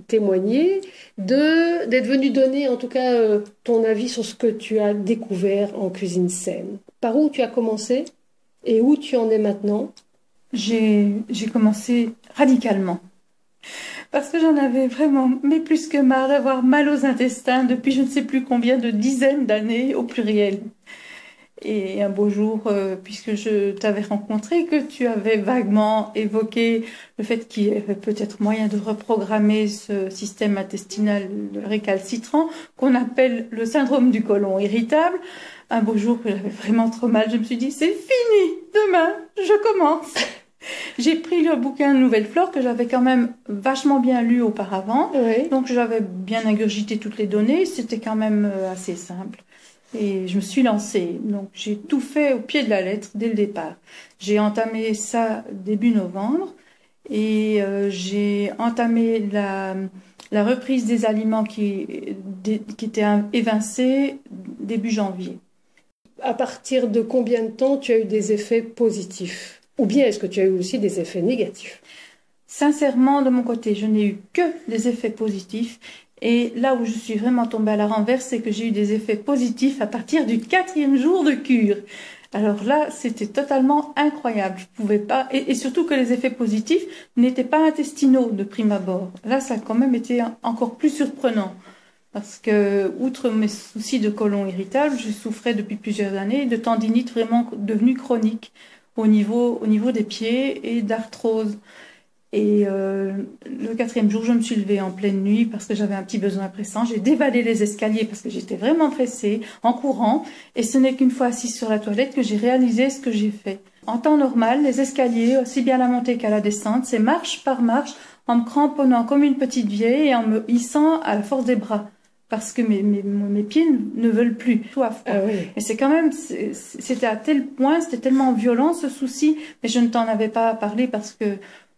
témoigner, d'être venu donner en tout cas ton avis sur ce que tu as découvert en cuisine saine. Par où tu as commencé et où tu en es maintenant? J'ai commencé radicalement. Parce que j'en avais vraiment, mais plus que marre d'avoir mal aux intestins depuis je ne sais plus combien de dizaines d'années au pluriel. Et un beau jour, puisque je t'avais rencontré, que tu avais vaguement évoqué le fait qu'il y avait peut-être moyen de reprogrammer ce système intestinal récalcitrant qu'on appelle le syndrome du côlon irritable. Un beau jour que j'avais vraiment trop mal, je me suis dit, c'est fini, demain, je commence. J'ai pris le bouquin Nouvelle Flore que j'avais quand même vachement bien lu auparavant. Oui. Donc j'avais bien ingurgité toutes les données, c'était quand même assez simple. Et je me suis lancée. Donc j'ai tout fait au pied de la lettre dès le départ. J'ai entamé ça début novembre et j'ai entamé la reprise des aliments qui étaient évincés début janvier. À partir de combien de temps tu as eu des effets positifs? Ou bien est-ce que tu as eu aussi des effets négatifs? Sincèrement, de mon côté, je n'ai eu que des effets positifs. Et là où je suis vraiment tombée à la renverse, c'est que j'ai eu des effets positifs à partir du 4e jour de cure. Alors là, c'était totalement incroyable. Je pouvais pas, et surtout que les effets positifs n'étaient pas intestinaux de prime abord. Là, ça a quand même été encore plus surprenant. Parce que, outre mes soucis de côlon irritable, je souffrais depuis plusieurs années de tendinite vraiment devenue chronique au niveau des pieds et d'arthrose. Et le 4e jour, je me suis levée en pleine nuit parce que j'avais un petit besoin pressant. J'ai dévalé les escaliers parce que j'étais vraiment pressée, en courant. Et ce n'est qu'une fois assise sur la toilette que j'ai réalisé ce que j'ai fait. En temps normal, les escaliers, aussi bien la montée qu'à la descente, c'est marche par marche, en me cramponnant comme une petite vieille et en me hissant à la force des bras. Parce que mes pieds ne veulent plus. Ah oui. Et c'est quand même, c'était à tel point, c'était tellement violent ce souci, mais je ne t'en avais pas parlé parce que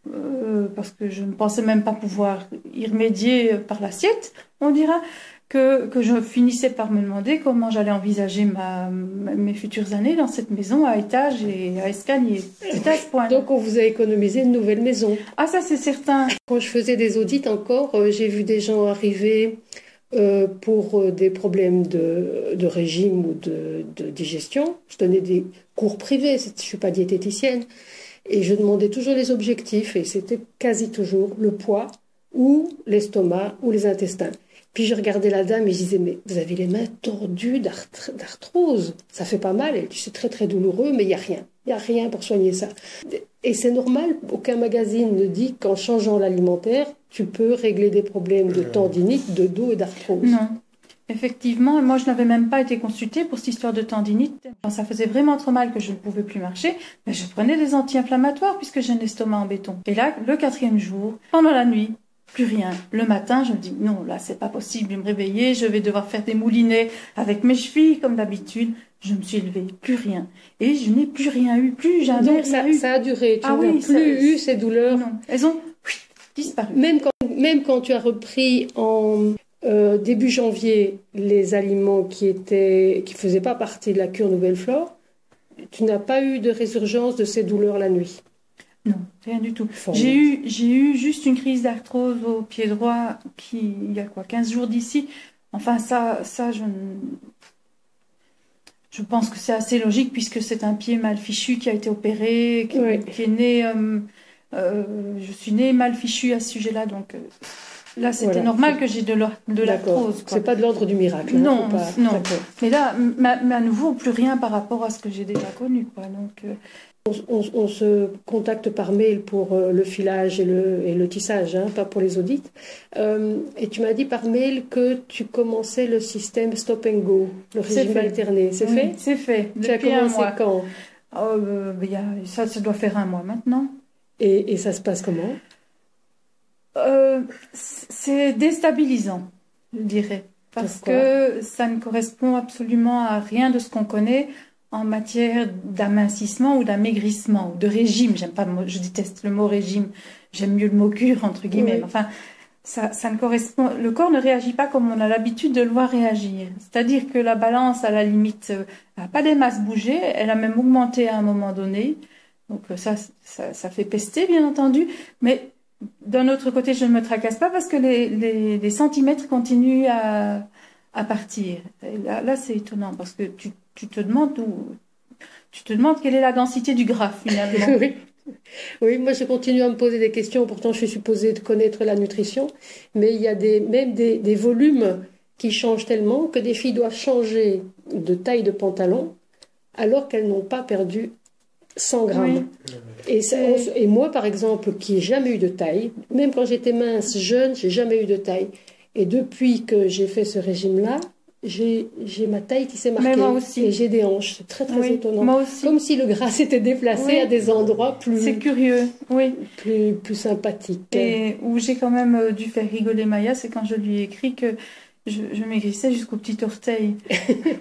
je ne pensais même pas pouvoir y remédier par l'assiette, on dira, que je finissais par me demander comment j'allais envisager mes futures années dans cette maison à étage et à escalier. C'était à ce point. Donc on vous a économisé une nouvelle maison. Ah, ça c'est certain. Quand je faisais des audits encore, j'ai vu des gens arriver pour des problèmes de régime ou de digestion. Je donnais des cours privés, je ne suis pas diététicienne. Et je demandais toujours les objectifs et c'était quasi toujours le poids ou l'estomac ou les intestins. Puis je regardais la dame et je disais, mais vous avez les mains tordues d'arthrose. Ça fait pas mal. Elle dit, c'est très très douloureux, mais il n'y a rien. Il n'y a rien pour soigner ça. Et c'est normal, aucun magazine ne dit qu'en changeant l'alimentaire, tu peux régler des problèmes de tendinite, de dos et d'arthrose. Non. Effectivement, moi je n'avais même pas été consultée pour cette histoire de tendinite. Quand ça faisait vraiment trop mal que je ne pouvais plus marcher, mais je prenais des anti-inflammatoires puisque j'ai un estomac en béton. Et là, le 4e jour, pendant la nuit, plus rien. Le matin, je me dis non, là c'est pas possible de me réveiller, je vais devoir faire des moulinets avec mes chevilles comme d'habitude. Je me suis levée, plus rien. Et je n'ai plus rien eu, plus jamais donc rien eu. Ça a duré, tu n'as plus eu ces douleurs. Non, elles ont disparu. Même quand tu as repris en début janvier les aliments qui faisaient pas partie de la cure Nouvelle Flore, tu n'as pas eu de résurgence de ces douleurs la nuit? Non, rien du tout. J'ai eu juste une crise d'arthrose au pied droit il y a 15 jours d'ici. Enfin, ça je pense que c'est assez logique puisque c'est un pied mal fichu qui a été opéré, qui est né. Je suis née mal fichue à ce sujet-là, donc là c'était normal que j'ai de l'arthrose. C'est pas de l'ordre du miracle. Non, non. Mais là, mais à nouveau, plus rien par rapport à ce que j'ai déjà connu, quoi. Donc. On se contacte par mail pour le filage et le tissage, hein, pas pour les audits. Et tu m'as dit par mail que tu commençais le système Stop and Go, le régime alterné. C'est fait? C'est fait. Tu as commencé quand? Ça doit faire 1 mois maintenant. Et ça se passe comment? C'est déstabilisant, je dirais. Parce que ça ne correspond absolument à rien de ce qu'on connaît en matière d'amincissement ou d'amaigrissement ou de régime. Je déteste le mot régime. J'aime mieux le mot cure, entre guillemets. Oui. Enfin, ça ne correspond. Le corps ne réagit pas comme on a l'habitude de le voir réagir. C'est-à-dire que la balance, à la limite, n'a pas des masses bougées. Elle a même augmenté à un moment donné. Donc ça fait pester, bien entendu. Mais D'un autre côté, je ne me tracasse pas parce que les centimètres continuent à partir. Et là, c'est étonnant parce que tu te demandes tu te demandes quelle est la densité du gras finalement. Oui. Oui, moi je continue à me poser des questions, pourtant je suis supposée de connaître la nutrition, mais il y a même des volumes qui changent tellement que des filles doivent changer de taille de pantalon alors qu'elles n'ont pas perdu 100 Oui. grammes. Et moi, par exemple, qui n'ai jamais eu de taille, même quand j'étais mince, jeune, j'ai jamais eu de taille. Et depuis que j'ai fait ce régime-là, j'ai ma taille qui s'est Mais marquée. moi aussi. Et j'ai des hanches. C'est très, très Oui, étonnant. moi aussi. Comme si le gras s'était déplacé Oui. à des endroits C'est curieux, oui. plus sympathiques. Et où j'ai quand même dû faire rigoler Maya, c'est quand je lui ai écrit que je maigrissais jusqu'au petit orteil.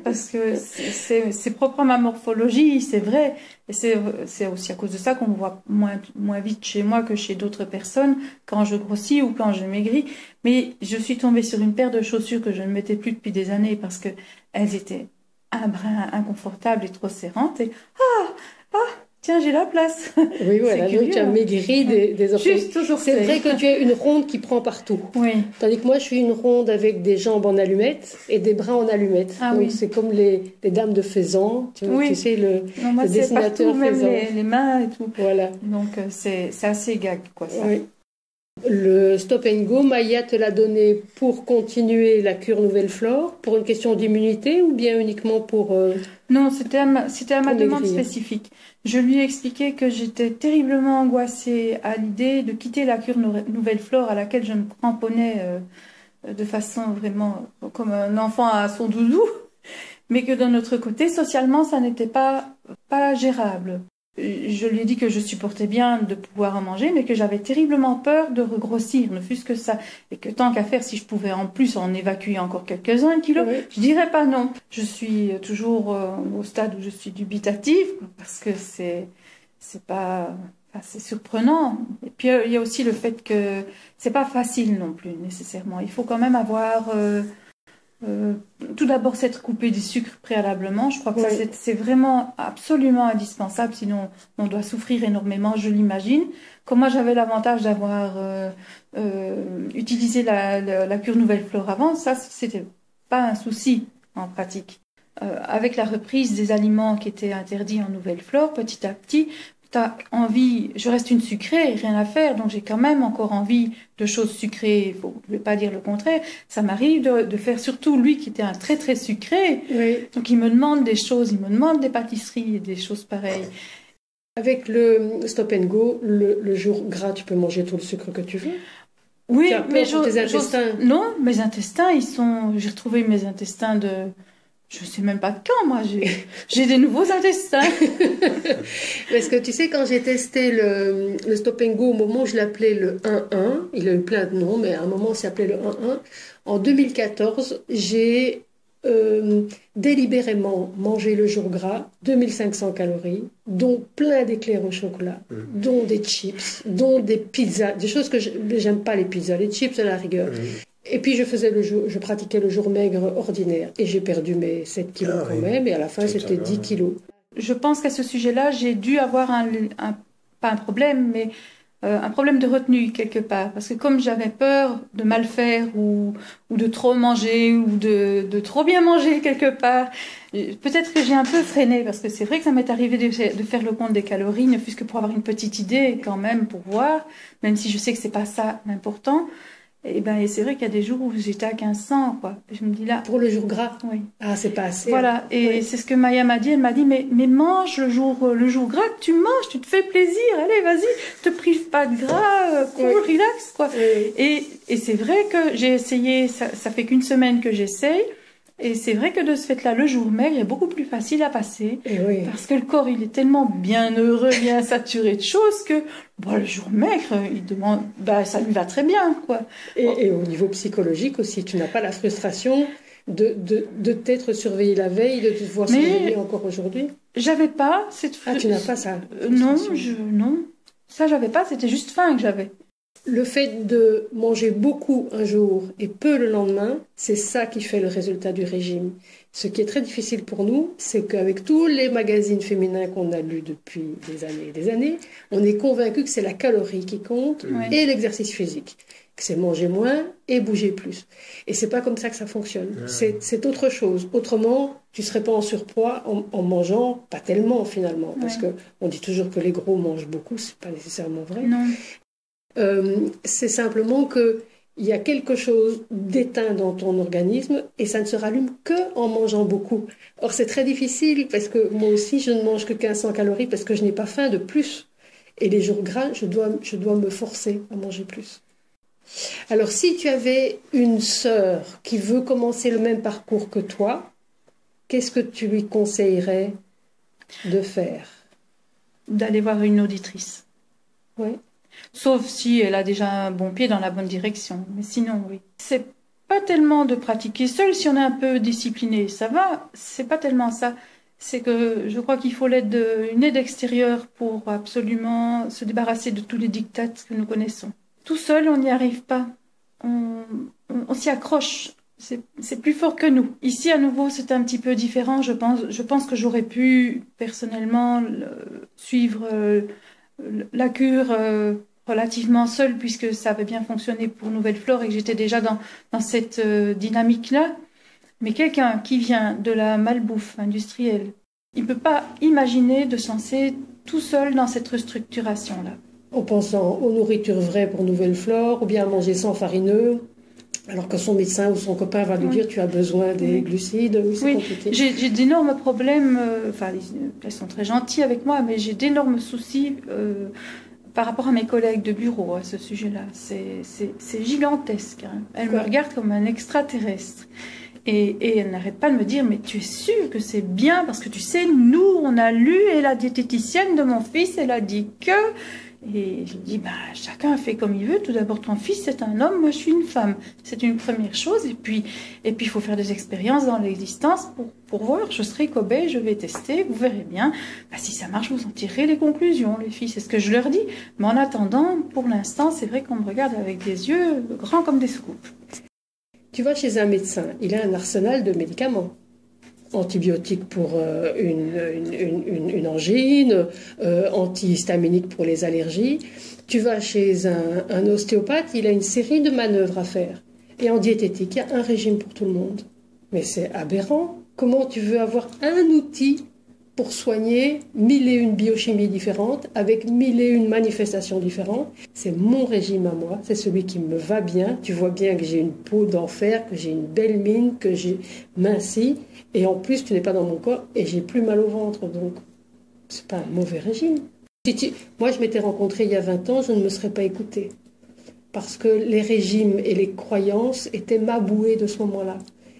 Parce que c'est propre à ma morphologie, c'est vrai. Et c'est aussi à cause de ça qu'on me voit moins vite chez moi que chez d'autres personnes quand je grossis ou quand je maigris. Mais je suis tombée sur une paire de chaussures que je ne mettais plus depuis des années parce que elles étaient un brin inconfortables et trop serrantes. Et tiens, j'ai la place. Oui, voilà, C'est donc tu as curieux. maigri des orteils. Juste aux C'est orteils. vrai que tu es une ronde qui prend partout. Oui. Tandis que moi, je suis une ronde avec des jambes en allumettes et des bras en allumettes. Ah Donc oui. c'est comme les dames de Faisan, Oui. tu sais, Non, moi, le c'est dessinateur partout, même Faisan. les mains et tout. Voilà. Donc, c'est assez gag, quoi, ça. Oui. Le Stop and Go, Maya te l'a donné pour continuer la cure Nouvelle Flore, pour une question d'immunité ou bien uniquement pour... Non, c'était à ma Pour demande maigrir. spécifique. Je lui ai expliqué que j'étais terriblement angoissée à l'idée de quitter la cure Nouvelle Flore à laquelle je me cramponnais de façon vraiment comme un enfant à son doudou, mais que d'un autre côté, socialement, ça n'était pas gérable. Je lui ai dit que je supportais bien de pouvoir en manger, mais que j'avais terriblement peur de regrossir, ne fût-ce que ça. Et que tant qu'à faire, si je pouvais en plus en évacuer encore quelques-uns kilos, Oui. je dirais pas non. Je suis toujours au stade où je suis dubitative, parce que c'est pas... Enfin, c'est surprenant. Et puis, il y a aussi le fait que c'est pas facile non plus, nécessairement. Il faut quand même avoir... tout d'abord, s'être coupé du sucre préalablement. Je crois que ça, Oui. c'est vraiment absolument indispensable, sinon on doit souffrir énormément, je l'imagine. Comme moi, j'avais l'avantage d'avoir utilisé la cure Nouvelle Flore avant, ça, c'était pas un souci en pratique. Avec la reprise des aliments qui étaient interdits en Nouvelle Flore, petit à petit, t'as envie, je reste une sucrée, rien à faire, donc j'ai quand même encore envie de choses sucrées, je ne vais pas dire le contraire, ça m'arrive de faire, surtout lui qui était un très très sucré, Oui. donc il me demande des choses, il me demande des pâtisseries et des choses pareilles. Avec le Stop and Go, le jour gras, tu peux manger tout le sucre que tu veux. Oui, Tu as peur mais pour tes intestins. non, mes intestins, j'ai retrouvé mes intestins je sais même pas de quand, moi, j'ai des nouveaux intestins. Parce que tu sais, quand j'ai testé le Stop and Go, au moment où je l'appelais le 1-1, il a eu plein de noms, mais à un moment, on s'appelait le 1-1. En 2014, j'ai délibérément mangé le jour gras 2500 calories, dont plein d'éclairs au chocolat, dont des chips, dont des pizzas, des choses que j'aime pas les pizzas, les chips à la rigueur. Et puis je pratiquais le jour maigre ordinaire et j'ai perdu mes 7 kilos quand même et à la fin c'était 10 kilos. Je pense qu'à ce sujet-là, j'ai dû avoir pas un problème, mais un problème de retenue quelque part. Parce que comme j'avais peur de mal faire ou de trop manger ou de trop bien manger quelque part, peut-être que j'ai un peu freiné parce que c'est vrai que ça m'est arrivé de faire le compte des calories, ne fût-ce que pour avoir une petite idée quand même, pour voir, même si je sais que c'est pas ça l'important. Et c'est vrai qu'il y a des jours où j'étais à 1500, quoi. Et je me dis là. Pour le jour gras? Oui. Ah, c'est pas assez. Voilà. Et c'est ce que Maya m'a dit. Elle m'a dit, mais mange le jour gras, tu manges, tu te fais plaisir. Allez, vas-y, te prive pas de gras, cool, relax, quoi. Et c'est vrai que j'ai essayé, ça fait qu'une semaine que j'essaye. Et c'est vrai que de ce fait-là, le jour maigre est beaucoup plus facile à passer. Parce que le corps, il est tellement bien heureux, bien saturé de choses que le jour maigre, il demande, ça lui va très bien, quoi. Et au niveau psychologique aussi, tu n'as pas la frustration de t'être surveillé la veille, de te voir surveiller encore aujourd'hui? J'avais pas cette frustration. Ah, tu n'as pas ça? Non, non. Ça, j'avais pas, c'était juste faim que j'avais. Le fait de manger beaucoup un jour et peu le lendemain, c'est ça qui fait le résultat du régime. Ce qui est très difficile pour nous, c'est qu'avec tous les magazines féminins qu'on a lus depuis des années et des années, on est convaincu que c'est la calorie qui compte et l'exercice physique. Que c'est manger moins et bouger plus. Et c'est pas comme ça que ça fonctionne. C'est autre chose. Autrement, tu serais pas en surpoids en mangeant pas tellement finalement, parce que on dit toujours que les gros mangent beaucoup, c'est pas nécessairement vrai. Non. C'est simplement que il y a quelque chose d'éteint dans ton organisme et ça ne se rallume que en mangeant beaucoup. Or c'est très difficile parce que moi aussi je ne mange que 1500 calories parce que je n'ai pas faim de plus. Et les jours gras, je dois me forcer à manger plus. Alors, si tu avais une sœur qui veut commencer le même parcours que toi, qu'est-ce que tu lui conseillerais de faire? D'aller voir une auditrice. Oui. Sauf si elle a déjà un bon pied dans la bonne direction. Mais sinon, oui. C'est pas tellement de pratiquer seul si on est un peu discipliné. Ça va, c'est pas tellement ça. C'est que je crois qu'il faut une aide extérieure pour absolument se débarrasser de tous les diktats que nous connaissons. Tout seul, on n'y arrive pas. On s'y accroche. C'est plus fort que nous. Ici, à nouveau, c'est un petit peu différent. Je pense que j'aurais pu, personnellement, suivre la cure relativement seule, puisque ça avait bien fonctionné pour Nouvelle Flore et que j'étais déjà dans cette dynamique-là. Mais quelqu'un qui vient de la malbouffe industrielle, il ne peut pas imaginer de se lancer tout seul dans cette restructuration-là. En pensant aux nourritures vraies pour Nouvelle Flore, ou bien à manger sans farineux, alors que son médecin ou son copain va lui dire tu as besoin des glucides. Oui, c'est compliqué. J'ai d'énormes problèmes, elles sont très gentilles avec moi, mais j'ai d'énormes soucis par rapport à mes collègues de bureau à ce sujet-là. C'est gigantesque. Hein. Elles me regardent comme un extraterrestre. Et elle n'arrête pas de me dire, mais tu es sûre que c'est bien, parce que tu sais, nous, on a lu, et la diététicienne de mon fils, elle a dit que... Et je dis, chacun fait comme il veut. Tout d'abord, ton fils, c'est un homme, moi, je suis une femme. C'est une première chose. Et puis, il faut faire des expériences dans l'existence pour voir. Je serai cobaye, je vais tester, vous verrez bien. Si ça marche, vous en tirerez les conclusions, les filles. C'est ce que je leur dis. Mais en attendant, pour l'instant, c'est vrai qu'on me regarde avec des yeux grands comme des scoops. Tu vas chez un médecin, il a un arsenal de médicaments. Antibiotiques pour une angine, antihistaminiques pour les allergies. Tu vas chez un ostéopathe, il a une série de manœuvres à faire. Et en diététique, il y a un régime pour tout le monde. Mais c'est aberrant. Comment tu veux avoir un outil pour soigner 1001 biochimies différentes, avec 1001 manifestations différentes? C'est mon régime à moi, c'est celui qui me va bien. Tu vois bien que j'ai une peau d'enfer, que j'ai une belle mine, que j'ai minci. Et en plus, tu n'es pas dans mon corps et j'ai plus mal au ventre. Donc, c'est pas un mauvais régime. Moi, je m'étais rencontrée il y a 20 ans, je ne me serais pas écoutée. Parce que les régimes et les croyances étaient ma bouée de ce moment-là.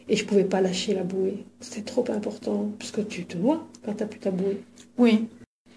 Et je ne pouvais pas lâcher la bouée. C'était trop important, puisque tu te noies quand tu n'as plus ta bouée. Oui.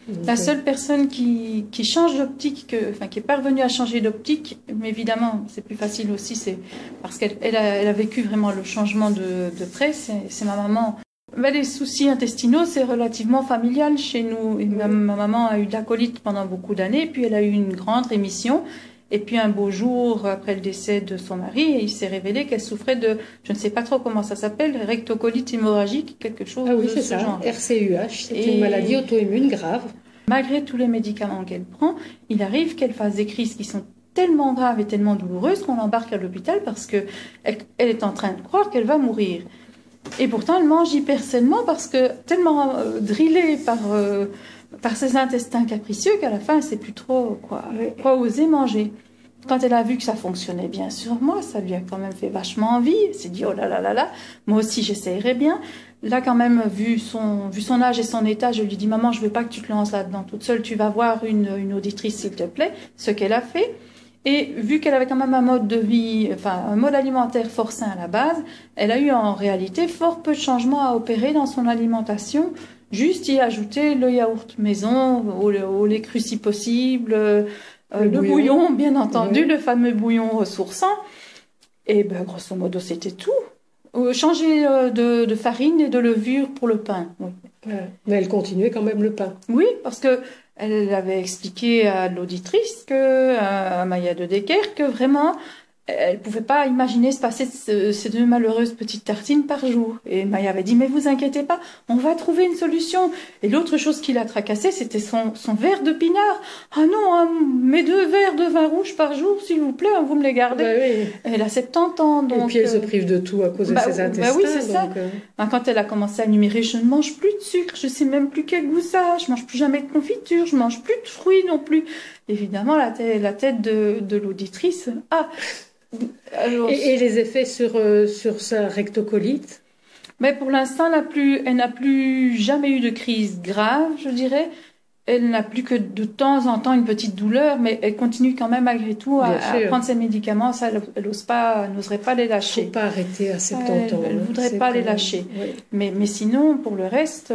Donc, la seule personne qui change d'optique, qui est parvenue à changer d'optique, mais évidemment, c'est plus facile aussi, c'est parce qu'elle a vécu vraiment le changement de près, c'est ma maman. Les soucis intestinaux, c'est relativement familial chez nous. Et ma maman a eu de la colite pendant beaucoup d'années, puis elle a eu une grande rémission. Et puis un beau jour, après le décès de son mari, il s'est révélé qu'elle souffrait de, je ne sais pas trop comment ça s'appelle, rectocolite hémorragique, quelque chose de ce genre. RCUH, c'est une maladie auto-immune grave. Malgré tous les médicaments qu'elle prend, il arrive qu'elle fasse des crises qui sont tellement graves et tellement douloureuses qu'on l'embarque à l'hôpital parce qu'elle est en train de croire qu'elle va mourir. Et pourtant, elle mange hyper sainement parce que tellement drillée par ses intestins capricieux qu'à la fin, elle ne sait plus trop quoi oser manger. Quand elle a vu que ça fonctionnait bien sur moi, ça lui a quand même fait vachement envie. Elle s'est dit, oh là là là là, moi aussi j'essayerais bien. Là, quand même, vu son âge et son état, je lui dis, maman, je veux pas que tu te lances là-dedans toute seule, tu vas voir une auditrice, s'il te plaît, ce qu'elle a fait. Et vu qu'elle avait quand même un mode de vie, un mode alimentaire fort sain à la base, elle a eu en réalité fort peu de changements à opérer dans son alimentation. Juste y ajouter le yaourt maison, au lait cru si possible, le bouillon, bien entendu, le fameux bouillon ressourçant. Et grosso modo, c'était tout. Changer de farine et de levure pour le pain. Oui. Mais elle continuait quand même le pain. Oui, parce que elle avait expliqué à l'auditrice, à Maya de Decker, que vraiment, elle pouvait pas imaginer se passer ces 2 malheureuses petites tartines par jour. Et Maya avait dit, mais vous inquiétez pas, on va trouver une solution. Et l'autre chose qui l'a tracassée, c'était son verre de pinard. Ah non, hein, mes 2 verres de vin rouge par jour, s'il vous plaît, hein, vous me les gardez. Bah oui. Elle a 70 ans, donc... Et puis elle se prive de tout à cause de ses intestins. Bah oui, c'est ça. Donc, Quand elle a commencé à numérer, je ne mange plus de sucre, je sais même plus quel goût ça a, je mange plus jamais de confiture, je mange plus de fruits non plus. Évidemment, la tête de l'auditrice. Ah. Alors, et les effets sur sa rectocolite? mais pour l'instant, elle n'a plus jamais eu de crise grave, je dirais. Elle n'a plus que de temps en temps une petite douleur, mais elle continue quand même malgré tout à prendre ses médicaments. Ça, elle n'oserait pas les lâcher. Il ne faut pas arrêter à 70 ans. Elle ne voudrait pas les lâcher. Oui. Mais sinon, pour le reste,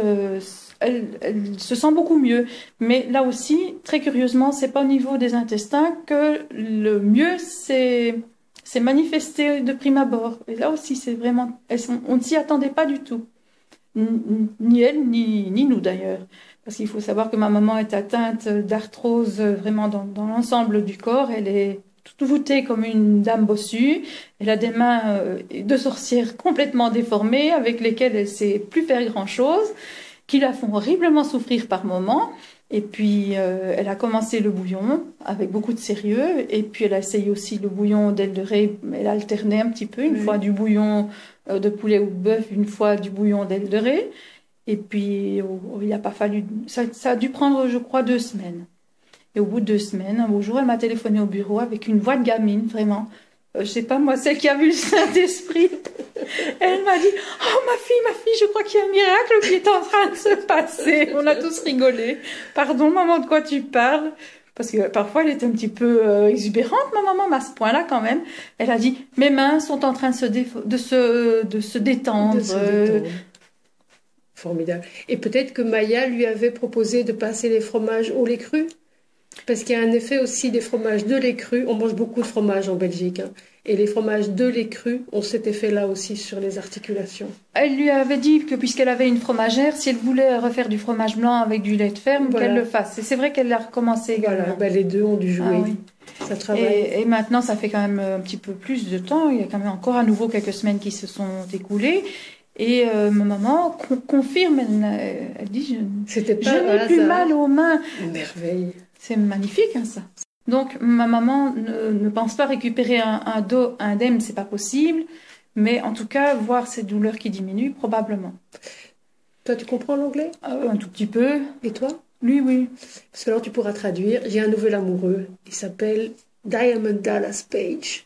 elle se sent beaucoup mieux. Mais là aussi, très curieusement, c'est pas au niveau des intestins que le mieux c'est manifesté de prime abord. Et là aussi, c'est vraiment, on ne s'y attendait pas du tout. Ni elle, ni nous d'ailleurs. Parce qu'il faut savoir que ma maman est atteinte d'arthrose vraiment dans l'ensemble du corps. Elle est toute voûtée comme une dame bossue. Elle a des mains de sorcière complètement déformées avec lesquelles elle ne sait plus faire grand-chose, qui la font horriblement souffrir par moments. Et puis, elle a commencé le bouillon avec beaucoup de sérieux. Et puis, elle a essayé aussi le bouillon d'aile de ré. Elle a alterné un petit peu, une fois du bouillon de poulet ou de bœuf, une fois du bouillon d'aile de ré. Et puis, il n'a pas fallu... Ça a dû prendre, je crois, 2 semaines. Et au bout de 2 semaines, un beau jour, elle m'a téléphoné au bureau avec une voix de gamine, vraiment. Je sais pas, moi, celle qui a vu le Saint-Esprit. Elle m'a dit, oh, ma fille, je crois qu'il y a un miracle qui est en train de se passer. On a tous rigolé. Pardon, maman, de quoi tu parles? Parce que parfois, elle était un petit peu exubérante, ma maman, mais à ce point-là, quand même. Elle a dit, mes mains sont en train de se détendre. Formidable. Et peut-être que Maya lui avait proposé de passer les fromages au lait cru? Parce qu'il y a un effet aussi des fromages de lait cru. On mange beaucoup de fromages en Belgique. Hein. Et les fromages de lait cru ont cet effet-là aussi sur les articulations. Elle lui avait dit que puisqu'elle avait une fromagère, si elle voulait refaire du fromage blanc avec du lait de ferme, qu'elle le fasse. Et c'est vrai qu'elle l'a recommencé également. Voilà, les deux ont dû jouer. Ah, oui. Ça travaille. Et maintenant, ça fait quand même un petit peu plus de temps. Il y a quand même encore à nouveau quelques semaines qui se sont écoulées. Et ma maman confirme, elle dit, je n'ai plus mal aux mains. Une merveille. C'est magnifique, hein, ça. Donc, ma maman ne pense pas récupérer un dos indemne, c'est pas possible. Mais en tout cas, voir ces douleurs qui diminuent, probablement. Toi, tu comprends l'anglais? Un tout petit peu. Et toi? Oui. Parce que alors, tu pourras traduire. J'ai un nouvel amoureux. Il s'appelle Diamond Dallas Page.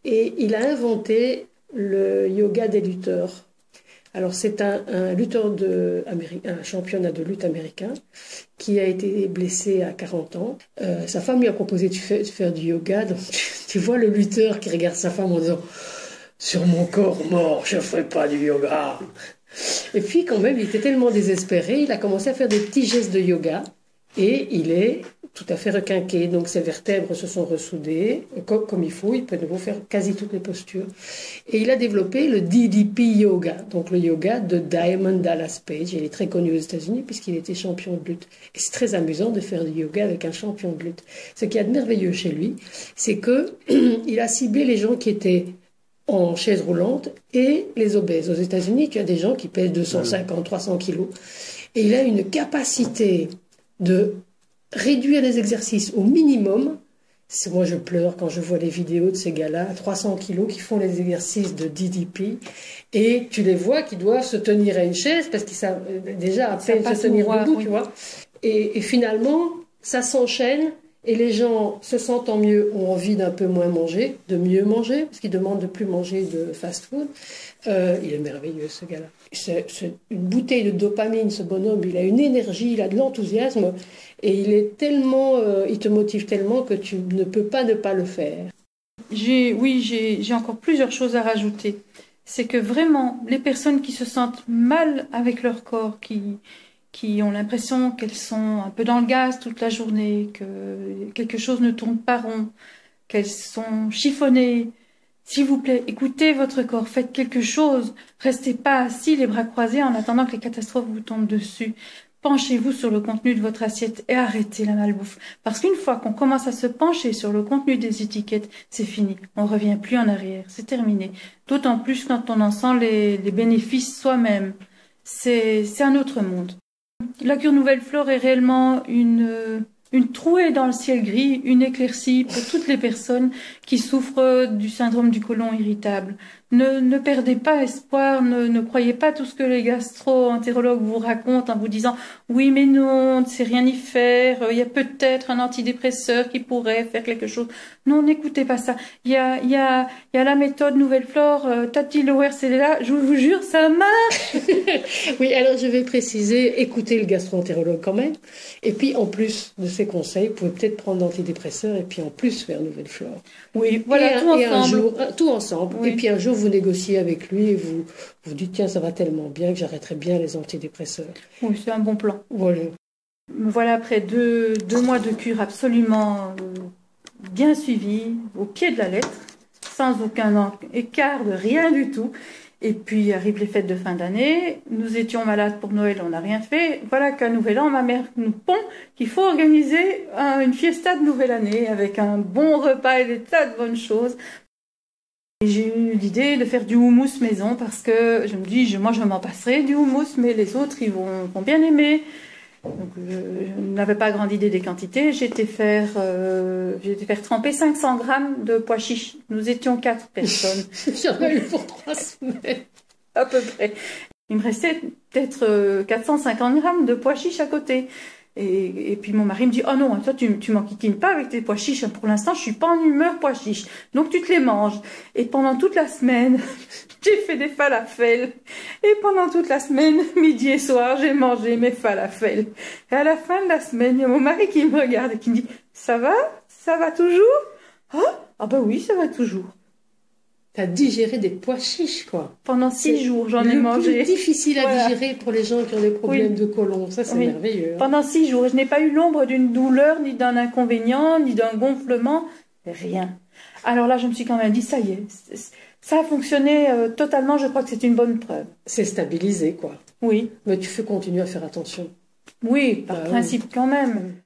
Et il a inventé le yoga des lutteurs. Alors, c'est un lutteur un championnat de lutte américain qui a été blessé à 40 ans. Sa femme lui a proposé de faire du yoga. Donc, tu vois le lutteur qui regarde sa femme en disant « Sur mon corps mort, je ne ferai pas du yoga ». Et puis, quand même, il était tellement désespéré, il a commencé à faire des petits gestes de yoga. Et il est tout à fait requinqué. Donc, ses vertèbres se sont ressoudées comme il faut. Il peut de nouveau faire quasi toutes les postures. Et il a développé le DDP Yoga, donc le yoga de Diamond Dallas Page. Il est très connu aux États-Unis puisqu'il était champion de lutte. Et c'est très amusant de faire du yoga avec un champion de lutte. Ce qu'il y a de merveilleux chez lui, c'est que il a ciblé les gens qui étaient en chaise roulante et les obèses. Aux États-Unis, tu as des gens qui pèsent 250, 300 kilos. Et il a une capacité de réduire les exercices au minimum. Moi, je pleure quand je vois les vidéos de ces gars-là, à 300 kilos, qui font les exercices de DDP. Et tu les vois qui doivent se tenir à une chaise, parce qu'ils savent déjà à peine se tenir debout, tu vois. Et finalement, ça s'enchaîne, et les gens, se sentant mieux, ont envie d'un peu moins manger, de mieux manger, parce qu'ils demandent de plus manger de fast-food. Il est merveilleux, ce gars-là. C'est une bouteille de dopamine, ce bonhomme. Il a une énergie, il a de l'enthousiasme. Et il est tellement, il te motive tellement que tu ne peux pas ne pas le faire. J'ai encore plusieurs choses à rajouter. C'est que vraiment, les personnes qui se sentent mal avec leur corps, qui ont l'impression qu'elles sont un peu dans le gaz toute la journée, que quelque chose ne tourne pas rond, qu'elles sont chiffonnées, s'il vous plaît, écoutez votre corps, faites quelque chose. Restez pas assis les bras croisés en attendant que les catastrophes vous tombent dessus. penchez-vous sur le contenu de votre assiette et arrêtez la malbouffe. Parce qu'une fois qu'on commence à se pencher sur le contenu des étiquettes, c'est fini. On revient plus en arrière. C'est terminé. D'autant plus quand on en sent les bénéfices soi-même. C'est un autre monde. La cure Nouvelle Flore est réellement une trouée dans le ciel gris, une éclaircie pour toutes les personnes qui souffrent du syndrome du côlon irritable. Ne perdez pas espoir, ne croyez pas tout ce que les gastro-entérologues vous racontent en vous disant « Oui, mais non, on ne sait rien y faire, il y a peut-être un antidépresseur qui pourrait faire quelque chose. » Non, n'écoutez pas ça. Il y a la méthode Nouvelle Flore, Tati Lower, c'est là, je vous jure, ça marche. Oui, alors je vais préciser, écoutez le gastro-entérologue quand même. Et puis, en plus de ces conseils, vous pouvez peut-être prendre l'antidépresseur et puis en plus faire Nouvelle Flore. Oui, voilà, tout ensemble. Oui. Et puis un jour, vous négociez avec lui et vous dites, tiens, ça va tellement bien que j'arrêterai bien les antidépresseurs. Oui, c'est un bon plan. Voilà. Me voilà après deux mois de cure absolument bien suivi, au pied de la lettre, sans aucun écart de rien du tout. Et puis arrivent les fêtes de fin d'année, nous étions malades pour Noël, on n'a rien fait. Voilà qu'un nouvel an, ma mère nous pond qu'il faut organiser une fiesta de nouvelle année avec un bon repas et des tas de bonnes choses. Et j'ai eu l'idée de faire du houmous maison parce que je me dis, moi je m'en passerai du houmous, mais les autres ils vont bien aimer. Donc, je n'avais pas grande idée des quantités. J'ai été faire tremper 500 grammes de pois chiches. Nous étions 4 personnes. J'en ai eu pour 3 semaines. À peu près. Il me restait peut-être 450 grammes de pois chiches à côté. Et puis mon mari me dit, oh non, toi tu m'enquiquines pas avec tes pois chiches. Pour l'instant, je suis pas en humeur pois chiches. Donc tu te les manges. Et pendant toute la semaine, j'ai fait des falafels. Et pendant toute la semaine, midi et soir, j'ai mangé mes falafels. Et à la fin de la semaine, il y a mon mari qui me regarde et qui me dit, ça va? Ça va toujours? Ah bah oui, ça va toujours. T'as digéré des pois chiches, quoi. Pendant 6 jours, j'en ai mangé. C'est difficile à digérer pour les gens qui ont des problèmes de côlon. Ça, c'est merveilleux. Hein. Pendant 6 jours, je n'ai pas eu l'ombre d'une douleur, ni d'un inconvénient, ni d'un gonflement. Rien. Alors là, je me suis quand même dit, ça y est, ça a fonctionné totalement. Je crois que c'est une bonne preuve. C'est stabilisé, quoi. Oui. Mais tu fais continuer à faire attention. Oui, par principe quand même.